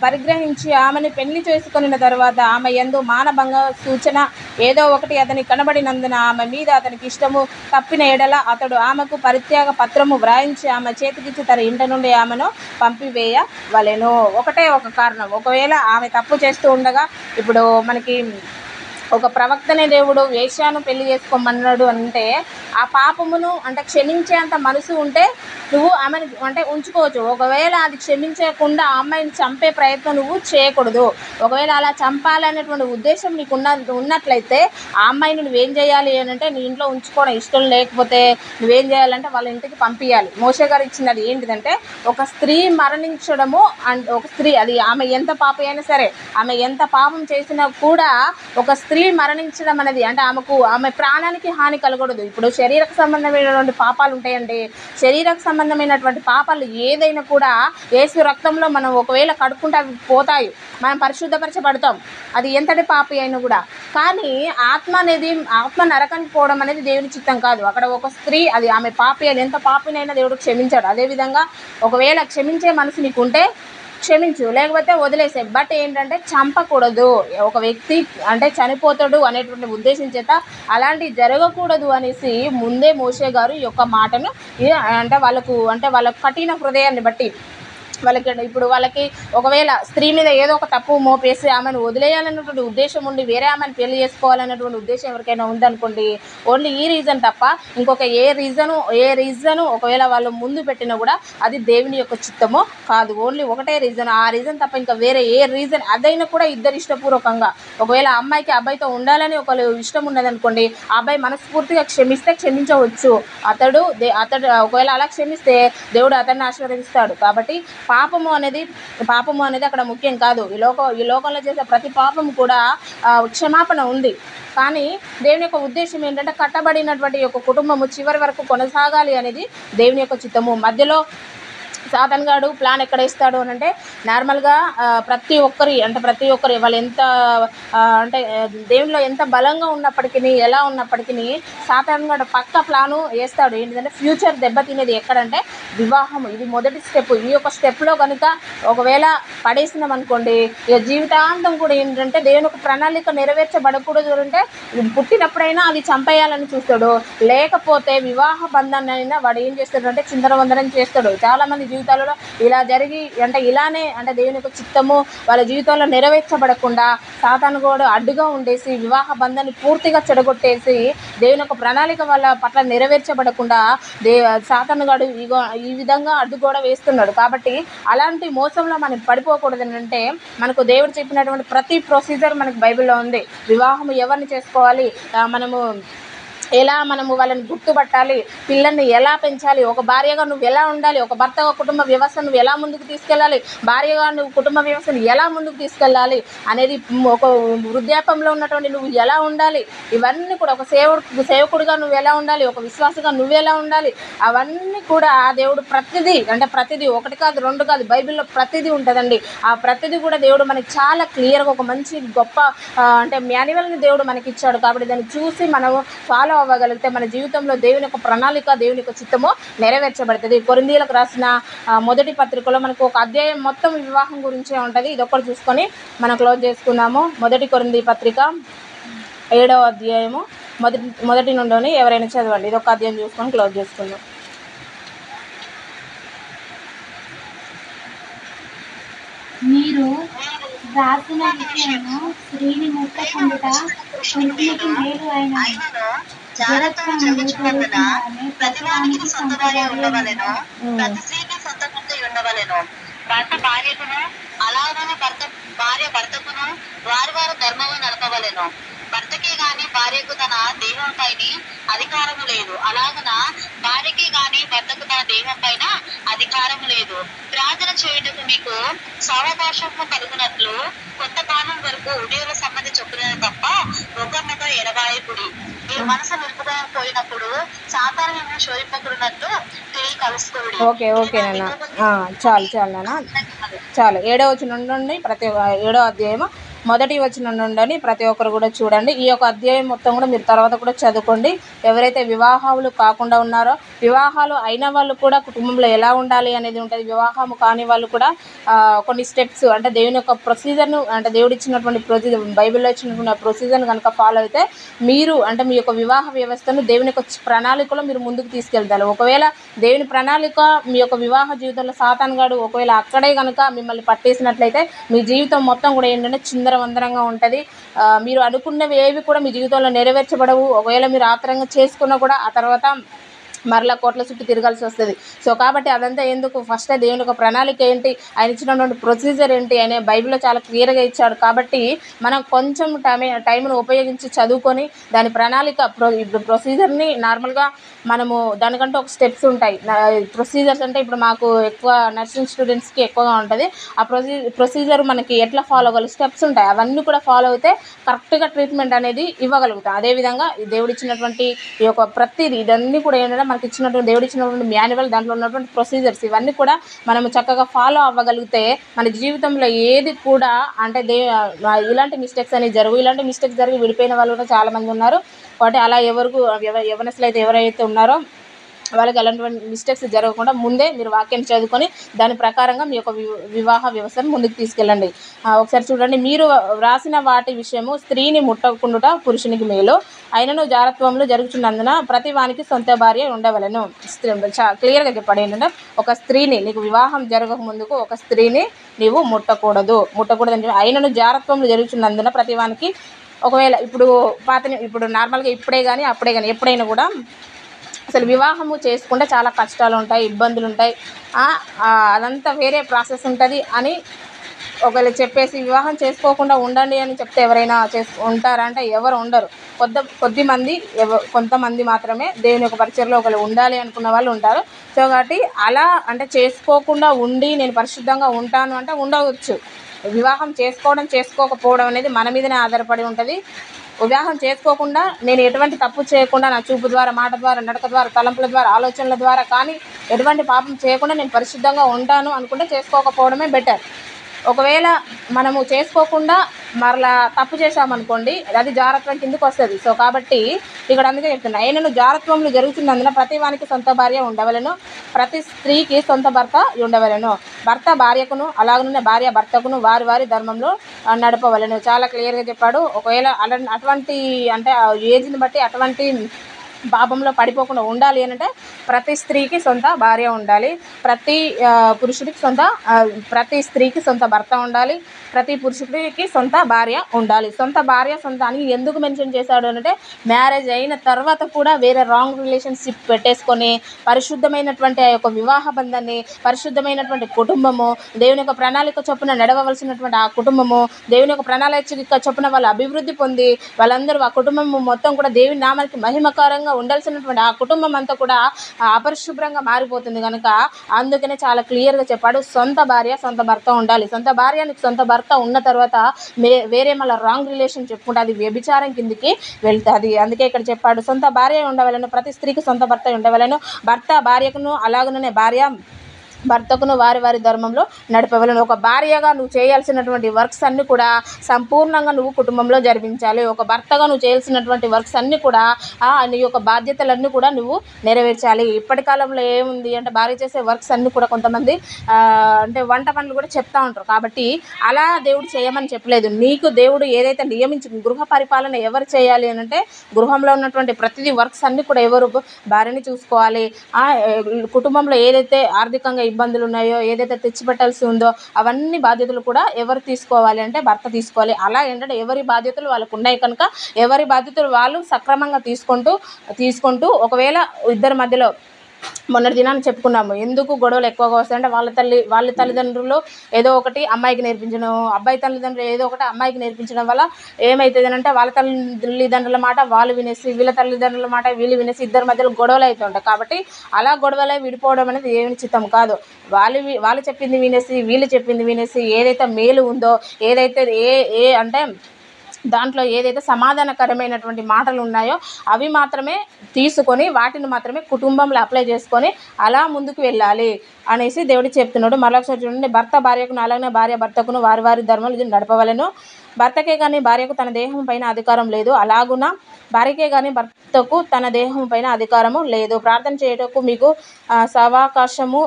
పరిగ్రహించి ఆమెను పెళ్లి చేసుకున్న తర్వాత ఆమె యందు మానభంగ సూచన ఏదో ఒకటి అతనికి కనబడినందున ఆమె మీద అతనికి ఇష్టము తప్పిన ఎడల అతడు ఆమెకు పరిత్యాగ పత్రము వ్రాయించి ఆమె చేతికిచ్చి తన ఇంటి నుండి ఆమెను పంపివేయవలెను. ఒకటే ఒక కారణం, ఒకవేళ ఆమె తప్పు చేస్తూ ఉండగా, ఇప్పుడు మనకి ఒక ప్రవక్తనే దేవుడు వేశ్యాను పెళ్లి చేసుకోమన్నాడు అంటే ఆ పాపమును అంటే క్షమించేంత మనసు ఉంటే నువ్వు ఆమెను అంటే ఉంచుకోవచ్చు. ఒకవేళ అది క్షమించకుండా ఆ అమ్మాయిని చంపే ప్రయత్నం నువ్వు చేయకూడదు. ఒకవేళ అలా చంపాలనేటువంటి ఉద్దేశం నీకు ఉన్నట్లయితే ఆ అమ్మాయిని నువ్వేం చేయాలి అని అంటే నీ ఇంట్లో ఉంచుకోవడం ఇష్టం లేకపోతే నువ్వేం చేయాలంటే వాళ్ళ ఇంటికి పంపించాలి. మోషే గారు ఇచ్చింది అది ఏంటిదంటే, ఒక స్త్రీ మరణించడము అంటే ఒక స్త్రీ అది ఆమె ఎంత పాపి అయినా సరే, ఆమె ఎంత పాపం చేసినా కూడా ఒక స్త్రీ మరణించడం అనేది అంటే ఆమె ప్రాణానికి హాని కలగకూడదు. ఇప్పుడు శరీరకు సంబంధమైనటువంటి పాపాలు ఉంటాయండి. శరీరకు సంబంధమైనటువంటి పాపాలు ఏదైనా కూడా యేసు రక్తంలో మనం ఒకవేళ కడుక్కుంటే అవి పోతాయి, మనం పరిశుద్ధపరచబడతాం, అది ఎంతటి పాపి అయినా కూడా. కానీ ఆత్మ నరకానికి పోవడం అనేది దేవుని చిత్తం కాదు. అక్కడ ఒక స్త్రీ అది ఆమె పాపి అని ఎంత పాపినైనా దేవుడు క్షమించాడు. అదేవిధంగా ఒకవేళ క్షమించే మనసు నీకుంటే క్షమించు, లేకపోతే వదిలేసే. బట్ ఏంటంటే చంపకూడదు. ఒక వ్యక్తి అంటే చనిపోతాడు అనేటువంటి ఉద్దేశం చేత అలాంటివి జరగకూడదు అనేసి ముందే మోషే గారు ఈ యొక్క మాటను అంటే వాళ్ళ కఠిన హృదయాన్ని బట్టి వాళ్ళకి ఒకవేళ స్త్రీ మీద ఏదో ఒక తప్పు మోపేసి ఆమెను వదిలేయాలన్నటువంటి ఉద్దేశం ఉండి వేరే ఆమెను పెళ్లి చేసుకోవాలన్నటువంటి ఉద్దేశం ఎవరికైనా ఉందనుకోండి, ఓన్లీ ఈ రీజన్ తప్ప ఇంకొక ఏ రీజను ఒకవేళ వాళ్ళు ముందు పెట్టినా కూడా అది దేవుని యొక్క చిత్తమో కాదు. ఓన్లీ ఒకటే రీజన్, ఆ రీజన్ తప్ప ఇంకా వేరే ఏ రీజన్ అదైనా కూడా ఇద్దరు ఇష్టపూర్వకంగా, ఒకవేళ అమ్మాయికి అబ్బాయితో ఉండాలని ఒకళ్ళు ఇష్టం ఉన్నదనుకోండి, ఆ అబ్బాయి మనస్ఫూర్తిగా క్షమించవచ్చు. అతడు ఒకవేళ అలా క్షమిస్తే దేవుడు అతన్ని ఆశీర్వదిస్తాడు. కాబట్టి పాపము అనేది అక్కడ ముఖ్యం కాదు. ఈ లోకంలో చేసే ప్రతి పాపం కూడా క్షమాపణ ఉంది. కానీ దేవుని యొక్క ఉద్దేశం ఏంటంటే కట్టబడినటువంటి యొక్క కుటుంబము చివరి వరకు కొనసాగాలి అనేది దేవుని యొక్క చిత్తము. మధ్యలో సాతాన్ గాడు ప్లాన్ ఎక్కడ ఇస్తాడు అని అంటే నార్మల్గా ప్రతి ఒక్కరి వాళ్ళు ఎంత దేవునిలో ఎంత బలంగా ఉన్నప్పటికీ ఎలా ఉన్నప్పటికీ సాతాన్ గాడు పక్క ప్లాను వేస్తాడు. ఏంటంటే ఫ్యూచర్ దెబ్బతినేది ఎక్కడంటే వివాహం. ఇది మొదటి స్టెప్. ఈ యొక్క స్టెప్లో కనుక ఒకవేళ పడేసినాం అనుకోండి, ఇక జీవితాంతం కూడా ఏంటంటే దేవుని ఒక ప్రణాళిక నెరవేర్చబడకూడదు అంటే పుట్టినప్పుడైనా అది చంపేయాలని చూస్తాడు. లేకపోతే వివాహ బంధాన్ని అయినా వాడు ఏం చేస్తాడు అంటే చిందరవందరం చేస్తాడు. చాలామంది జీవితాలలో ఇలా జరిగి ఇలానే దేవుని యొక్క చిత్తము వాళ్ళ జీవితంలో నెరవేర్చబడకుండా సాతాను కూడా అడ్డుగా ఉండేసి వివాహ బంధాన్ని పూర్తిగా చెడగొట్టేసి దేవుని యొక్క ప్రణాళిక వాళ్ళ పట్ల నెరవేర్చబడకుండా సాతాను గాడు ఈ విధంగా అడ్డు కూడా వేస్తున్నాడు. కాబట్టి అలాంటి మోసంలో మనం పడిపోకూడదు అంటే మనకు దేవుడు చెప్పినటువంటి ప్రతి ప్రొసీజర్ మనకు బైబిల్లో ఉంది. వివాహం ఎవరిని చేసుకోవాలి, మనము వాళ్ళని గుర్తుపట్టాలి, పిల్లల్ని ఎలా పెంచాలి, ఒక భార్యగా నువ్వు ఎలా ఉండాలి, ఒక భర్తగా కుటుంబ వ్యవస్థను నువ్వు ఎలా ముందుకు తీసుకెళ్ళాలి, భార్యగా నువ్వు కుటుంబ వ్యవస్థను ఎలా ముందుకు తీసుకెళ్ళాలి అనేది, ఒక వృద్ధాప్యంలో ఉన్నటువంటి నువ్వు ఎలా ఉండాలి, ఇవన్నీ కూడా ఒక సేవకుడిగా నువ్వు ఎలా ఉండాలి, ఒక విశ్వాసగా నువ్వు ఎలా ఉండాలి, అవన్నీ కూడా దేవుడు ప్రతిదీ ఒకటి కాదు రెండు కాదు బైబిల్లో ప్రతిదీ ఉంటుందండి. ఆ ప్రతిదీ కూడా దేవుడు మనకి చాలా క్లియర్గా ఒక మంచి గొప్ప మాన్యువల్ని దేవుడు మనకి ఇచ్చాడు. కాబట్టి దాన్ని చూసి మనం ఫాలో అవ్వగలిగితే మన జీవితంలో దేవుని యొక్క ప్రణాళిక, దేవుని యొక్క చిత్తము నెరవేర్చబడుతుంది. కొరింథీయులకు రాసిన మొదటి పత్రికలో మనకు ఒక అధ్యాయం మొత్తం వివాహం గురించే ఉంటుంది. ఇది ఒక్కటి చూసుకొని మనం క్లోజ్ చేసుకున్నాము. మొదటి కొరింథీ పత్రిక 7వ అధ్యాయము మొదటి నుండి ఎవరైనా చదవండి. ఇది ఒక అధ్యాయం చూసుకొని క్లోజ్ చేసుకుందాం. మీరు రాసిన విషయము స్త్రీని ముట్టకుండుట పురుషునికి మేలు అయిన ప్రతివానికి సొంత భార్య ఉండవలెను, ప్రతి స్త్రీకి సొంత భర్త ఉండవలెను. భర్త భార్యకును అలాగనే భార్య భర్తకును వారి ధర్మము నడపవలెను. భర్తకే గాని భార్యకు తన దేహంపైన అధికారము లేదు, అలాగన భార్యకే గాని భర్తకు తన దేహం పైన అధికారము లేదు. ప్రార్థన చేయుటకు మీకు సావకాశము కలుగునట్లు కొంతకాలం వరకు ఉదయం సంబంధి చొప్పున తప్ప ఒకరినొకరు ఎడబాయకుడి. మీరు మనసు నిలుపుగా పోయినప్పుడు సాధారణ శోధింపకున్నట్టు తిరిగి కలుసుకోండి. ఓకే నాన్న, చాలు నాన్న, చాలు. 7వ వచనం నుండి 7వ అధ్యాయము మొదటి వచనం నుండి ప్రతి ఒక్కరు కూడా చూడండి. ఈ యొక్క అధ్యాయం మొత్తం కూడా మీరు తర్వాత కూడా చదువుకోండి. ఎవరైతే వివాహాలు కాకుండా ఉన్నారో, వివాహాలు అయిన వాళ్ళు కూడా కుటుంబంలో ఎలా ఉండాలి అనేది ఉంటుంది. వివాహము కాని వాళ్ళు కూడా కొన్ని స్టెప్స్ దేవుని యొక్క ప్రొసీజర్ను దేవుడు ఇచ్చినటువంటి బైబిల్లో ఇచ్చినటువంటి ప్రొసీజర్ను కనుక ఫాలో అయితే మీరు మీ యొక్క వివాహ వ్యవస్థను దేవుని యొక్క ప్రణాళికలో మీరు ముందుకు తీసుకెళ్తారు. ఒకవేళ దేవుని ప్రణాళిక మీ యొక్క వివాహ జీవితంలో సాతాన్ గాడు ఒకవేళ అక్కడే కనుక మిమ్మల్ని పట్టేసినట్లయితే మీ జీవితం మొత్తం కూడా ఏంటంటే చిందరవందరంగా ఉంటుంది. మీరు అనుకున్నవి ఏవి కూడా మీ జీవితంలో నెరవేర్చబడవు. ఒకవేళ మీరు ఆత్రంగా చేసుకున్నా కూడా ఆ తర్వాత మరలా కోట్ల చుట్టూ తిరగాల్సి వస్తుంది. సో కాబట్టి అదంతా ఎందుకు, ఫస్ట్ దేవుని యొక్క ప్రణాళిక ఏంటి, ఆయన ఇచ్చినటువంటి ప్రొసీజర్ ఏంటి అనే బైబిల్లో చాలా క్లియర్గా ఇచ్చాడు. కాబట్టి మనం కొంచెం టైంను ఉపయోగించి చదువుకొని దాని ప్రణాళిక ప్రొసీజర్ని నార్మల్గా మనము దానికంటే ఒక స్టెప్స్ ఉంటాయి. ప్రొసీజర్స్ అంటే ఇప్పుడు మాకు ఎక్కువ నర్సింగ్ స్టూడెంట్స్కి ఎక్కువగా ఉంటుంది. ఆ ప్రొసీజర్ మనకి ఎట్లా ఫాలో అవ్వాలి, స్టెప్స్ ఉంటాయి. అవన్నీ కూడా ఫాలో అయితే కరెక్ట్గా ట్రీట్మెంట్ అనేది ఇవ్వగలుగుతాం. అదేవిధంగా దేవుడు ఇచ్చినటువంటి ఈ యొక్క ప్రతిదీ ఇదన్నీ కూడా ఏంటంటే మనకి ఇచ్చినటువంటి దేవుడు ఇచ్చినటువంటి మాన్యువల్, దాంట్లో ఉన్నటువంటి ప్రొసీజర్స్ ఇవన్నీ కూడా మనం చక్కగా ఫాలో అవ్వగలిగితే మన జీవితంలో ఏది కూడా ఇలాంటి మిస్టేక్స్ అనేవి ఇలాంటి మిస్టేక్స్ జరిగి విడిపోయిన వాళ్ళు కూడా చాలామంది ఉన్నారు. కాబట్టి అలా యవనస్తులు అయితే ఎవరైతే ఉన్నారో వాళ్ళకి అలాంటి మిస్టేక్స్ జరగకుండా ముందే మీరు వాక్యాన్ని చదువుకొని దాని ప్రకారంగా మీ యొక్క వివాహ వ్యవస్థను ముందుకు తీసుకెళ్ళండి. ఒకసారి చూడండి. మీరు వ్రాసిన వాటి విషయము స్త్రీని ముట్టకుండుట పురుషునికి మేలు అయినను జారత్వంలో జరుగుతున్నందున ప్రతి వానికి సొంత భార్య ఉండవలను. క్లియర్గా చెప్పాడు ఏంటంటే ఒక స్త్రీని నీకు వివాహం జరగక ముందుకు ఒక స్త్రీని నీవు ముట్టకూడదు అని అయినను జారత్వంలో జరుగుతున్నందున ప్రతి వానికి, ఒకవేళ ఇప్పుడు నార్మల్గా ఇప్పుడే కానీ అప్పుడే కానీ ఎప్పుడైనా కూడా అసలు వివాహము చేసుకుంటే చాలా కష్టాలు ఉంటాయి, ఇబ్బందులు ఉంటాయి, అదంతా వేరే ప్రాసెస్ ఉంటుంది అని ఒకవేళ చెప్పేసి వివాహం చేసుకోకుండా ఉండండి అని చెప్తే ఎవరైనా ఉంటారా అంటే ఎవరు ఉండరు. కొంతమంది మాత్రమే దేవుని యొక్క పరిచర్లో ఒకరు ఉండాలి అనుకున్న వాళ్ళు ఉంటారు. సో కాబట్టి అలా చేసుకోకుండా ఉండి నేను పరిశుద్ధంగా ఉంటాను అంటే ఉండవచ్చు. వివాహం చేసుకోవడం చేసుకోకపోవడం అనేది మన మీదనే ఆధారపడి ఉంటుంది. వివాహం చేసుకోకుండా నేను ఎటువంటి తప్పు చేయకుండా నా చూపు ద్వారా, మాట ద్వారా, నడక ద్వారా, తలంపుల ద్వారా, ఆలోచనల ద్వారా కానీ ఎటువంటి పాపం చేయకుండా నేను పరిశుద్ధంగా ఉంటాను అనుకుంటే చేసుకోకపోవడమే బెటర్. ఒకవేళ మనము చేసుకోకుండా మరలా తప్పు చేసామనుకోండి, అది జారత్వం కిందకు వస్తుంది. సో కాబట్టి ఇక్కడ అందుకే చెప్తున్నా, అయినను జారత్వంలో జరుగుతున్నందున ప్రతి వానికి సొంత భార్య ఉండవలెను, ప్రతి స్త్రీకి సొంత భర్త ఉండవలెను. భర్త భార్యకును అలాగనే భార్య భర్తకును వారి వారి ధర్మంలో నడపవలెను. చాలా క్లియర్గా చెప్పాడు. ఒకవేళ అటువంటి అంటే ఆ ఏజ్ని బట్టి అటువంటి పాపంలో పడిపోకుండా ఉండాలి అంటే ప్రతి స్త్రీకి సొంత భార్య ఉండాలి, ప్రతి పురుషుడికి ప్రతి స్త్రీకి సొంత భర్త ఉండాలి, ప్రతి పురుషుడికి సొంత భార్య ఉండాలి. సొంత భార్య సొంత అని ఎందుకు మెన్షన్ చేశాడు అంటే మ్యారేజ్ అయిన తర్వాత కూడా వేరే రాంగ్ రిలేషన్షిప్ పెట్టేసుకొని పరిశుద్ధమైనటువంటి ఆ యొక్క వివాహ బంధాన్ని, పరిశుద్ధమైనటువంటి కుటుంబము, దేవుని యొక్క ప్రణాళిక చొప్పున నడవవలసినటువంటి ఆ కుటుంబము, దేవుని యొక్క ప్రణాళిక చొప్పున వాళ్ళు అభివృద్ధి పొంది వాళ్ళందరూ ఆ కుటుంబము మొత్తం కూడా దేవుని నామానికి మహిమకరంగా ఉండాల్సినటువంటి ఆ కుటుంబం అంతా కూడా అపరిశుభ్రంగా మారిపోతుంది కనుక అందుకనే చాలా క్లియర్గా చెప్పాడు, సొంత భార్య సొంత భర్త ఉండాలి. సొంత భార్యనికి సొంత భర్త ఉన్న తర్వాత వేరే మళ్ళీ రాంగ్ రిలేషన్ చెప్పుకుంటే అది వ్యభిచారం కిందికి వెళ్తుంది. అందుకే ఇక్కడ చెప్పాడు, సొంత భార్య ఉండవలను, ప్రతి స్త్రీకి సొంత భర్త ఉండవలను, భర్త భార్యకును అలాగనే భార్య భర్తకును వారి వారి ధర్మంలో నడపవలను. ఒక భార్యగా నువ్వు చేయాల్సినటువంటి వర్క్స్ అన్నీ కూడా సంపూర్ణంగా నువ్వు కుటుంబంలో జరిపించాలి. ఒక భర్తగా నువ్వు చేయాల్సినటువంటి వర్క్స్ అన్నీ కూడా నీ యొక్క బాధ్యతలన్నీ కూడా నువ్వు నెరవేర్చాలి. ఇప్పటి కాలంలో ఏముంది అంటే భార్య చేసే వర్క్స్ అన్నీ కూడా కొంతమంది అంటే వంట పనులు కూడా చెప్తా ఉంటారు. కాబట్టి అలా దేవుడు చేయమని చెప్పలేదు. నీకు దేవుడు ఏదైతే నియమించి గృహ పరిపాలన ఎవరు చేయాలి అని అంటే గృహంలో ఉన్నటువంటి ప్రతిదీ వర్క్స్ అన్నీ కూడా ఎవరు భార్యని చూసుకోవాలి. కుటుంబంలో ఏదైతే ఆర్థికంగా ఇబ్బందులు ఉన్నాయో, ఏదైతే తెచ్చిపెట్టాల్సి ఉందో అవన్నీ బాధ్యతలు కూడా ఎవరు తీసుకోవాలి అంటే భర్త తీసుకోవాలి. అలా ఏంటంటే ఎవరి బాధ్యతలు వాళ్ళకు ఉన్నాయి కనుక ఎవరి బాధ్యతలు వాళ్ళు సక్రమంగా తీసుకుంటూ ఒకవేళ ఇద్దరి మధ్యలో మొన్నటి దినాన్ని చెప్పుకున్నాము, ఎందుకు గొడవలు ఎక్కువగా వస్తాయంటే వాళ్ళ తల్లిదండ్రులు ఏదో ఒకటి అమ్మాయికి నేర్పించడం, అబ్బాయి తల్లిదండ్రులు ఏదో ఒకటి అమ్మాయికి నేర్పించడం వల్ల ఏమవుతుంది అంటే వాళ్ళ తల్లిదండ్రుల మాట వాళ్ళు వినేసి, వీళ్ళ తల్లిదండ్రుల మాట వీళ్ళు వినేసి ఇద్దరి మధ్యలో గొడవలు అవుతుంటాయి. కాబట్టి అలా గొడవలే విడిపోవడం అనేది ఏమి చిత్తం కాదు. వాళ్ళు చెప్పింది వినేసి, వీళ్ళు చెప్పింది వినేసి ఏదైతే మేలు ఉందో, ఏదైతే అంటే దాంట్లో ఏదైతే సమాధానకరమైనటువంటి మాటలు ఉన్నాయో అవి మాత్రమే తీసుకొని వాటిని మాత్రమే కుటుంబంలో అప్లై చేసుకొని అలా ముందుకు వెళ్ళాలి అనేసి దేవుడు చెప్తున్నాడు. మరొకసారి చూడండి, భర్త భార్యకును అలాగే భార్య భర్తకును వారి వారి ధర్మాలు నడపవలెను. భర్తకే కానీ భార్యకు తన దేహం పైన అధికారం లేదు, అలాగున భార్యకే కానీ భర్తకు తన దేహం పైన అధికారము లేదు. ప్రార్థన చేయటకు మీకు సవావకాశము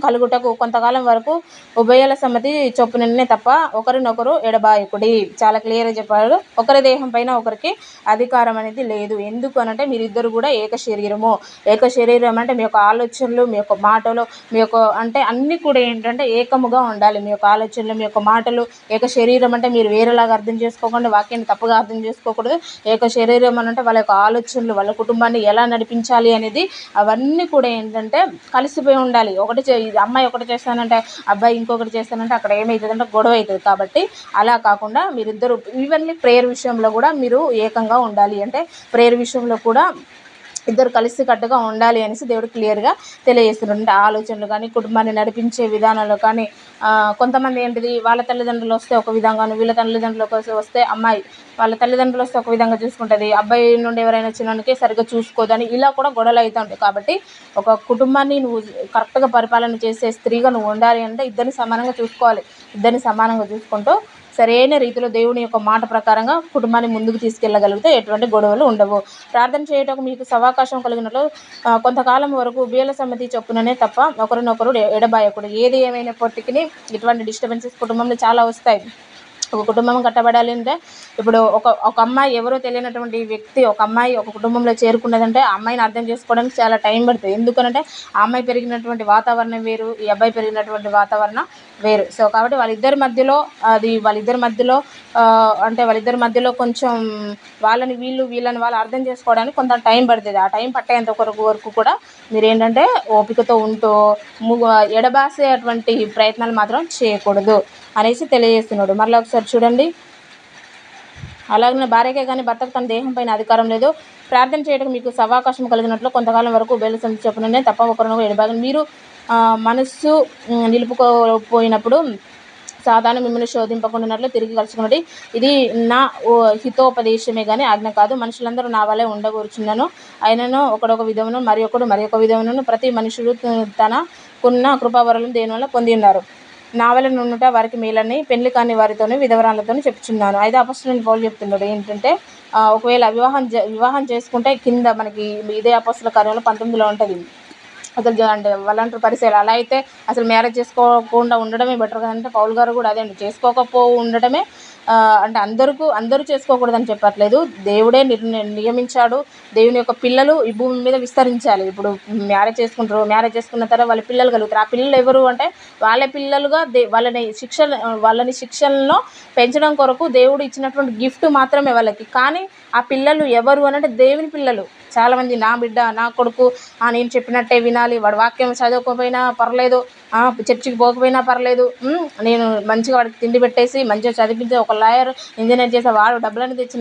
కలుగుటకు కొంతకాలం వరకు ఉభయల సమ్మతి చొప్పుననే తప్ప ఒకరినొకరు ఎడబాయకుడి. చాలా క్లియర్గా చెప్పారు. ఒకరి దేహం పైన ఒకరికి అధికారం అనేది లేదు. ఎందుకు అనంటే మీరిద్దరు కూడా ఏక శరీరం అంటే మీ యొక్క ఆలోచనలు, మీ యొక్క మాటలు, మీ యొక్క అంటే అన్నీ కూడా ఏంటంటే ఏకముగా ఉండాలి. మీ యొక్క ఆలోచనలు, మీ యొక్క మాటలు. ఏక శరీరం అంటే మీరు వేరేలాగా అర్థం చేసుకోకుండా, వాక్యాన్ని తప్పుగా అర్థం చేసుకోకూడదు. ఏక శరీరం అంటే వాళ్ళ యొక్క ఆలోచనలు, వాళ్ళ కుటుంబాన్ని ఎలా నడిపించాలి అనేది అవన్నీ కూడా ఏంటంటే కలిసిపోయి ఉండాలి. అమ్మాయి ఒకటి చేస్తానంటే అబ్బాయి ఇంకొకటి చేస్తానంటే అక్కడ ఏమవుతుందంటే గొడవ అవుతుంది. కాబట్టి అలా కాకుండా మీరిద్దరు ఈవెన్లీ ప్రేయర్ విషయంలో కూడా మీరు ఏకంగా ఉండాలి. అంటే ప్రేయర్ విషయంలో కూడా ఇద్దరు కలిసికట్టుగా ఉండాలి అనేసి దేవుడు క్లియర్గా తెలియజేస్తున్నాడు. అంటే ఆలోచనలు కానీ, కుటుంబాన్ని నడిపించే విధానాలు కానీ కొంతమంది ఏంటిది వాళ్ళ తల్లిదండ్రులు వస్తే ఒక విధంగాను, వీళ్ళ తల్లిదండ్రులు వస్తే అమ్మాయి వాళ్ళ తల్లిదండ్రులు వస్తే ఒక విధంగా చూసుకుంటుంది, అబ్బాయి నుండి ఎవరైనా చిన్నకి సరిగ్గా చూసుకోదని ఇలా కూడా గొడవలు అవుతూ ఉంటాయి. కాబట్టి ఒక కుటుంబాన్ని నువ్వు కరెక్ట్గా పరిపాలన చేసే స్త్రీగా నువ్వు ఉండాలి అంటే ఇద్దరిని సమానంగా చూసుకోవాలి. ఇద్దరిని సమానంగా చూసుకుంటూ సరైన రీతిలో దేవుని యొక్క మాట ప్రకారంగా కుటుంబాన్ని ముందుకు తీసుకెళ్ళగలిగితే ఎటువంటి గొడవలు ఉండవు. ప్రార్థన చేయటకు మీకు సవావకాశం కలిగినట్లు కొంతకాలం వరకు ఉభయల సమ్మతి చొప్పుననే తప్ప ఒకరినొకరు ఎడబాయకూడదు. ఏది ఏమైనప్పటికీ ఇటువంటి డిస్టర్బెన్సెస్ కుటుంబంలో చాలా వస్తాయి. ఒక కుటుంబం కట్టబడాలి అంటే ఇప్పుడు ఒక అమ్మాయి ఎవరో తెలియనటువంటి వ్యక్తి ఒక అమ్మాయి ఒక కుటుంబంలో చేరుకున్నదంటే ఆ అమ్మాయిని అర్థం చేసుకోవడానికి చాలా టైం పడుతుంది. ఎందుకనంటే ఆ అమ్మాయి పెరిగినటువంటి వాతావరణం వేరు, ఈ అబ్బాయి పెరిగినటువంటి వాతావరణం వేరు. సో కాబట్టి వాళ్ళిద్దరి మధ్యలో కొంచెం వీళ్ళని వాళ్ళు అర్థం చేసుకోవడానికి కొంత టైం పడుతుంది. ఆ టైం పట్టేంత వరకు కూడా మీరు ఏంటంటే ఓపికతో ఉంటూ ఎడబాసేటువంటి ప్రయత్నాలు మాత్రం చేయకూడదు అనేసి తెలియజేస్తున్నాడు. మరలా ఒకసారి చూడండి, అలాగే భార్యకే కానీ భర్తకు తన దేహం పైన అధికారం లేదు. ప్రార్థన చేయడం మీకు సవావకాశం కలిగినట్లు కొంతకాలం వరకు ఉభయల సమ్మతి చొప్పుననే తప్ప ఒకరినొకరు ఎడబాయని. మీరు మనస్సు నిలుపుకోపోయినప్పుడు సాతాను మిమ్మల్ని శోధింపకుండానట్లు తిరిగి కలుసుకున్నది. ఇది నా హితోపదేశమే కానీ ఆజ్ఞ కాదు. మనుషులందరూ నా వలె ఉండగూర్చున్నను. అయినను ఒకడొక విధమును, మరి ఒకడు విధమును, ప్రతి మనుషుడు తనకున్న కృపావరులను దేని వల్ల పొంది ఉన్నారు. నా వలె నుండుట వారికి మేలని పెళ్లి కాని వారితోనూ విధవరాలతోనూ చెప్పుచున్నాను. అయితే అపొస్తలుడైన పౌలు చెప్తున్నాడు ఏంటంటే, ఒకవేళ వివాహం చేసుకుంటే కింద మనకి ఇదే అపొస్తలుల కార్యంలో 19లో ఉంటుంది. అసలు అంటే వాళ్ళంటారు పరిచయాలు అలా అయితే అసలు మ్యారేజ్ చేసుకోకుండా ఉండడమే బెటర్ కదంటే పౌలు గారు కూడా అదే అండి, చేసుకోకపో ఉండడమే. అంటే అందరూ చేసుకోకూడదని చెప్పట్లేదు. దేవుడే నియమించాడు. దేవుని యొక్క పిల్లలు ఈ భూమి మీద విస్తరించాలి. ఇప్పుడు మ్యారేజ్ చేసుకున్న తర్వాత వాళ్ళ పిల్లలు కలుగుతారు. ఆ పిల్లలు ఎవరు అంటే వాళ్ళ పిల్లలుగా వాళ్ళని శిక్షణలో పెంచడం కొరకు దేవుడు ఇచ్చినటువంటి గిఫ్ట్ మాత్రమే వాళ్ళకి. కానీ ఆ పిల్లలు ఎవరు అని అంటే దేవుని పిల్లలు. చాలామంది నా బిడ్డ, నా కొడుకు, నేను చెప్పినట్టే వినాలి, వాడు వాక్యం చదవకపోయినా పర్లేదు, చర్చికి పోకపోయినా పర్లేదు, నేను మంచిగా వాడికి తిండి పెట్టేసి మంచిగా చదివించి ఒక లాయర్, ఇంజనీర్ చేసే వాడు డబ్బులను తెచ్చి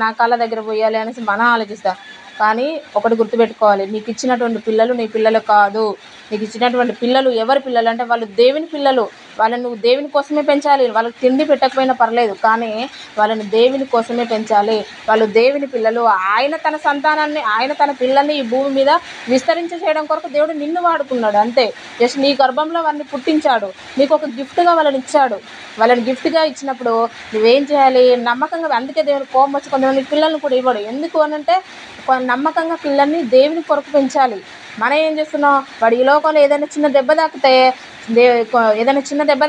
నా కాళ్ళ దగ్గర పోయాలి అనేసి మనం ఆలోచిస్తాం. కానీ ఒకటి గుర్తుపెట్టుకోవాలి, నీకు ఇచ్చినటువంటి పిల్లలు నీ పిల్లలు కాదు. నీకు ఇచ్చినటువంటి పిల్లలు ఎవరి పిల్లలు అంటే వాళ్ళు దేవుని పిల్లలు. వాళ్ళని నువ్వు దేవుని కోసమే పెంచాలి. వాళ్ళకి తిండి పెట్టకపోయినా పర్లేదు, కానీ వాళ్ళని దేవుని కోసమే పెంచాలి. వాళ్ళు దేవుని పిల్లలు. ఆయన తన పిల్లల్ని ఈ భూమి మీద విస్తరించ చేయడం కొరకు దేవుడు నిన్ను వాడుకున్నాడు అంతే. జస్ట్ నీ గర్భంలో వారిని పుట్టించాడు, నీకు ఒక గిఫ్ట్గా వాళ్ళని ఇచ్చాడు. వాళ్ళని గిఫ్ట్గా ఇచ్చినప్పుడు నువ్వేం చేయాలి? నమ్మకంగా. అందుకే దేవుడు కోపం వచ్చి కొంతమంది పిల్లల్ని కూడా ఇవ్వడు. ఎందుకు అనంటే నమ్మకంగా పిల్లల్ని దేవుని కొరకు పెంచాలి. మనం ఏం చేస్తున్నాం, వాడు ఈ లోకంలో ఏదైనా చిన్న దెబ్బ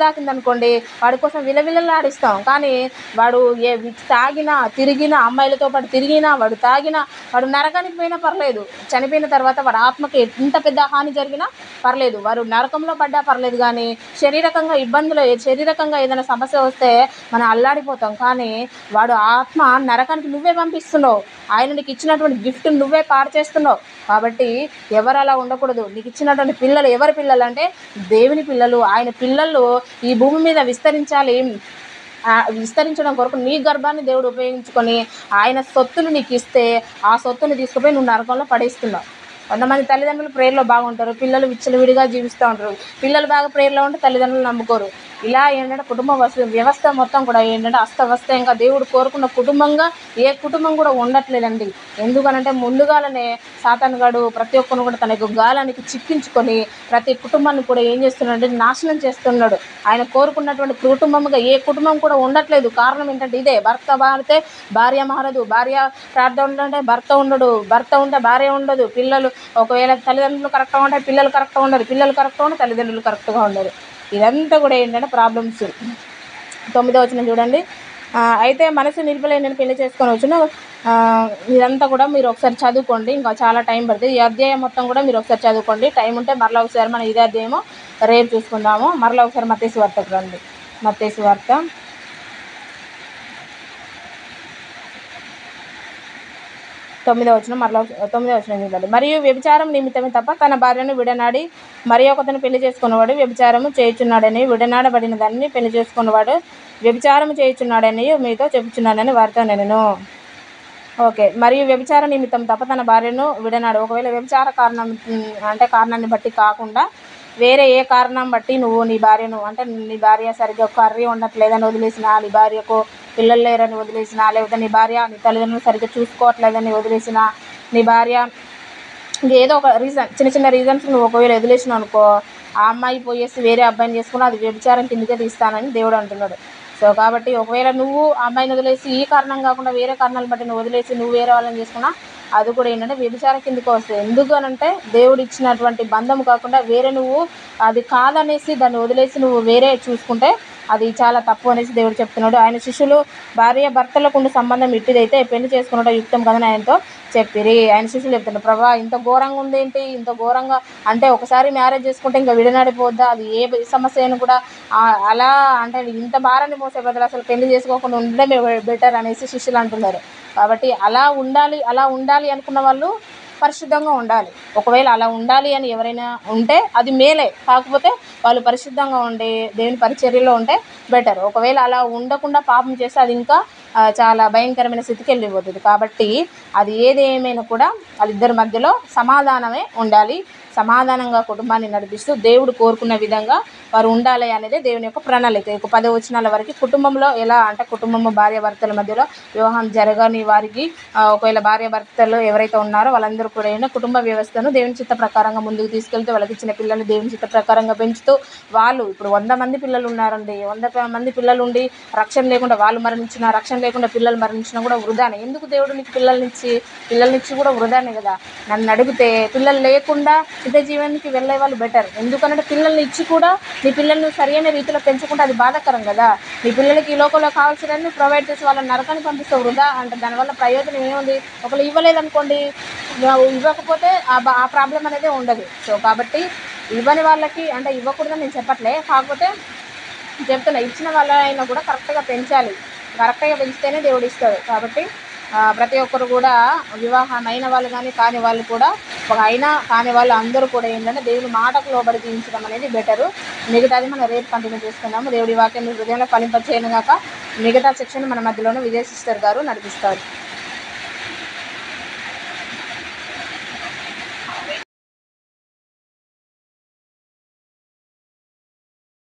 తాకింది అనుకోండి, వాడి కోసం విలవిలలాడిస్తాం. కానీ వాడు తాగినా తిరిగినా, అమ్మాయిలతో పాటు తిరిగినా, వాడు నరకానికి పోయినా పర్లేదు. చనిపోయిన తర్వాత వాడి ఆత్మకి ఎంత పెద్ద హాని జరిగినా పర్లేదు, వాడు నరకంలో పడ్డా పర్లేదు. కానీ శారీరకంగా ఏదైనా సమస్య వస్తే మనం అల్లాడిపోతాం. కానీ వాడు ఆత్మ నరకానికి నువ్వే పంపిస్తున్నావు. ఆయన నీకు ఇచ్చినటువంటి గిఫ్ట్ నువ్వే పాడు చేస్తున్నావు. కాబట్టి ఎవరు అలా ఉండకూడదు. నీకు ఇచ్చినటువంటి పిల్లలు ఎవరి పిల్లలు అంటే దేవుని పిల్లలు. ఆయన పిల్లలు ఈ భూమి మీద విస్తరించడం కొరకు నీ గర్భాన్ని దేవుడు ఉపయోగించుకొని ఆయన సొత్తులు నీకు ఇస్తే ఆ సొత్తుని తీసుకుపోయి నువ్వు నరకంలో పడేస్తున్నావు. కొంతమంది తల్లిదండ్రులు ప్రేయర్లో బాగుంటారు, పిల్లలు విచ్చలవిడిగా జీవిస్తూ ఉంటారు. పిల్లలు బాగా ప్రేయర్లో ఉంటే తల్లిదండ్రులు నమ్ముకోరు. ఇలా ఏంటంటే కుటుంబ వ్యవస్థ మొత్తం కూడా ఏంటంటే అస్తవ్యస్తంగా దేవుడు కోరుకున్న కుటుంబంగా ఏ కుటుంబం కూడా ఉండట్లేదండి. ఎందుకనంటే ముందుగానే సాతానుగాడు ప్రతి ఒక్కరిని కూడా తన యొక్క గాలానికి చిక్కించుకొని ప్రతి కుటుంబాన్ని కూడా ఏం చేస్తున్నాడంటే నాశనం చేస్తున్నాడు. ఆయన కోరుకున్నటువంటి కుటుంబంగా ఏ కుటుంబం కూడా ఉండట్లేదు. కారణం ఏంటంటే ఇదే, భర్త మారితే భార్య మారదు, భార్య ప్రార్థన ఉంటే భర్త ఉండడు, భర్త ఉంటే భార్య ఉండదు, పిల్లలు ఒకవేళ తల్లిదండ్రులు కరెక్ట్గా ఉంటాయి, పిల్లలు కరెక్ట్గా ఉండరు, పిల్లలు కరెక్ట్గా ఉంటే తల్లిదండ్రులు కరెక్ట్గా ఉండరు. ఇదంతా కూడా ఏంటంటే ప్రాబ్లమ్స్. 9వ వచనం చూడండి. అయితే మనసు నిలుపలేని పెళ్లి చేసుకొని వచ్చును. ఇదంతా కూడా మీరు ఒకసారి చదువుకోండి, ఇంకా చాలా టైం పడుతుంది. ఈ అధ్యాయం మొత్తం కూడా మీరు ఒకసారి చదువుకోండి. టైం ఉంటే మరలా ఒకసారి మనం ఇదే అధ్యాయము రేపు చూసుకుందాము. మరలా ఒకసారి మత్తయి సువార్తకు రండి. మత్తయి సువార్త 9వ వచనం చూడండి. మరియు వ్యభిచారం నిమిత్తమే తప్ప తన భార్యను విడనాడి మరి ఒకతను పెళ్లి చేసుకున్నవాడు వ్యభిచారము చేయుచున్నాడని, విడనాడబడిన దాన్ని పెళ్లి చేసుకున్నవాడు వ్యభిచారము చేయుచున్నాడని మీతో చెప్పుచున్నాడని వారితో నేను. ఓకే, మరియు వ్యభిచార నిమిత్తం తప్ప తన భార్యను విడనాడు. ఒకవేళ వ్యభిచార కారణాన్ని బట్టి కాకుండా వేరే ఏ కారణం బట్టి నువ్వు నీ భార్యను అంటే నీ భార్య సరిగ్గా కర్రీ ఉండట్లేదని వదిలేసినా, నీ భార్యకు పిల్లలు లేరని వదిలేసినా, లేకపోతే నీ భార్య నీ తల్లిదండ్రులు సరిగ్గా చూసుకోవట్లేదని వదిలేసినా, నీ భార్య ఏదో ఒక రీజన్, చిన్న రీజన్స్ నువ్వు ఒకవేళ వదిలేసినావు అనుకో, ఆ అమ్మాయి పోయేసి వేరే అబ్బాయిని చేసుకుని అది వ్యభిచారం కిందకే తీస్తానని దేవుడు అంటున్నాడు. సో కాబట్టి ఒకవేళ నువ్వు ఆ అమ్మాయిని వదిలేసి ఈ కారణం కాకుండా వేరే కారణాలు బట్టి నువ్వు వదిలేసి నువ్వు వేరే వాళ్ళని చేసుకున్నా అది కూడా ఏంటంటే వ్యభిచారం కిందకు వస్తుంది. ఎందుకు అనంటే దేవుడు ఇచ్చినటువంటి బంధం కాకుండా వేరే నువ్వు అది కాదనేసి దాన్ని వదిలేసి నువ్వు వేరే చూసుకుంటే అది చాలా తప్పు అనేసి దేవుడు చెప్తున్నాడు. ఆయన శిష్యులు భార్య భర్తలకు ఉండే సంబంధం ఇట్టిదైతే పెళ్లి చేసుకున్నట్టు యుక్తం కదని ఆయనతో చెప్పిరి. ఆయన శిష్యులు చెప్తున్నారు, ప్రభా ఇంత ఘోరంగా ఉందేంటి, ఇంత ఘోరంగా అంటే ఒకసారి మ్యారేజ్ చేసుకుంటే ఇంకా విడనాడిపోద్దా, అది ఏ సమస్య అయినా కూడా అలా అంటే ఇంత భారాన్ని మోసే బదులు అసలు పెళ్లి చేసుకోకుండా ఉండడమే బెటర్ అనేసి శిష్యులు అంటున్నారు. కాబట్టి అలా ఉండాలి అనుకున్న వాళ్ళు పరిశుద్ధంగా ఉండాలి. ఒకవేళ అలా ఉండాలి అని ఎవరైనా ఉంటే అది మేలే, కాకపోతే వాళ్ళు పరిశుద్ధంగా ఉండే దేవుని పరిచర్యలో ఉంటే బెటర్. ఒకవేళ అలా ఉండకుండా పాపం చేస్తే అది ఇంకా చాలా భయంకరమైన స్థితికి వెళ్ళిపోతుంది. కాబట్టి అది ఏది ఏమైనా కూడా వాళ్ళిద్దరి మధ్యలో సమాధానమే ఉండాలి. సమాధానంగా కుటుంబాన్ని నడిపిస్తూ దేవుడు కోరుకున్న విధంగా వారు ఉండాలి అనేది దేవుని యొక్క ప్రణాళిక. 10 వచనాల వరకు కుటుంబంలో ఎలా అంటే కుటుంబము భార్యాభర్తల మధ్యలో వివాహం జరగని వారికి ఒకవేళ భార్యాభర్తలు ఎవరైతే ఉన్నారో వాళ్ళందరూ కూడా ఏంటంటే కుటుంబ వ్యవస్థను దేవుని చిత్త ప్రకారంగా ముందుకు తీసుకెళ్తూ వాళ్ళకి ఇచ్చిన పిల్లల్ని దేవుని చిత్త ప్రకారంగా పెంచుతూ వాళ్ళు ఇప్పుడు 100 మంది పిల్లలు ఉన్నారండి. 100 మంది పిల్లలు ఉండి రక్షణ లేకుండా వాళ్ళు మరణించినా, రక్షణ లేకుండా పిల్లలు మరణించినా కూడా వృధానే. ఎందుకు దేవుడు నీకు పిల్లల్నిచ్చి కూడా వృధానే కదా. నన్ను అడిగితే పిల్లలు లేకుండా నిత్య జీవనానికి వెళ్ళే వాళ్ళు బెటర్. ఎందుకంటే పిల్లల్ని ఇచ్చి కూడా నీ పిల్లల్ని సరైన రీతిలో పెంచుకుంటే అది బాధాకరం కదా. నీ పిల్లలకి ఈ లోకంలో కావాల్సినవన్నీ ప్రొవైడ్ చేసి వాళ్ళని నరకాన్ని పంపిస్తే వృధా అంటే దానివల్ల ప్రయోజనం ఏముంది. ఒకళ్ళు ఇవ్వలేదనుకోండి, ఇవ్వకపోతే ఆ ప్రాబ్లం అనేది ఉండదు. సో కాబట్టి ఇవ్వని వాళ్ళకి అంటే ఇవ్వకూడదని నేను చెప్పట్లే, కాకపోతే చెప్తున్నా ఇచ్చిన వాళ్ళైనా కూడా కరెక్ట్గా పెంచాలి. కరెక్ట్గా పెంచితేనే దేవుడు ఇస్తాడు. కాబట్టి ప్రతి ఒక్కరు కూడా వివాహం అయిన వాళ్ళు కానీ కాని వాళ్ళు కూడా అయినా కాని వాళ్ళు అందరూ కూడా ఏంటంటే దేవుని మాటకు లోబడి జీవించడం అనేది బెటరు. మిగతాది మనం రేపు కంటిన్యూ చేసుకుందాము. దేవుడి వాక్యం హృదయంలో ఫలింపచేయను గాక. మిగతా సెక్షన్ మన మధ్యలోనే విజయ సిస్టర్ గారు నడిపిస్తారు.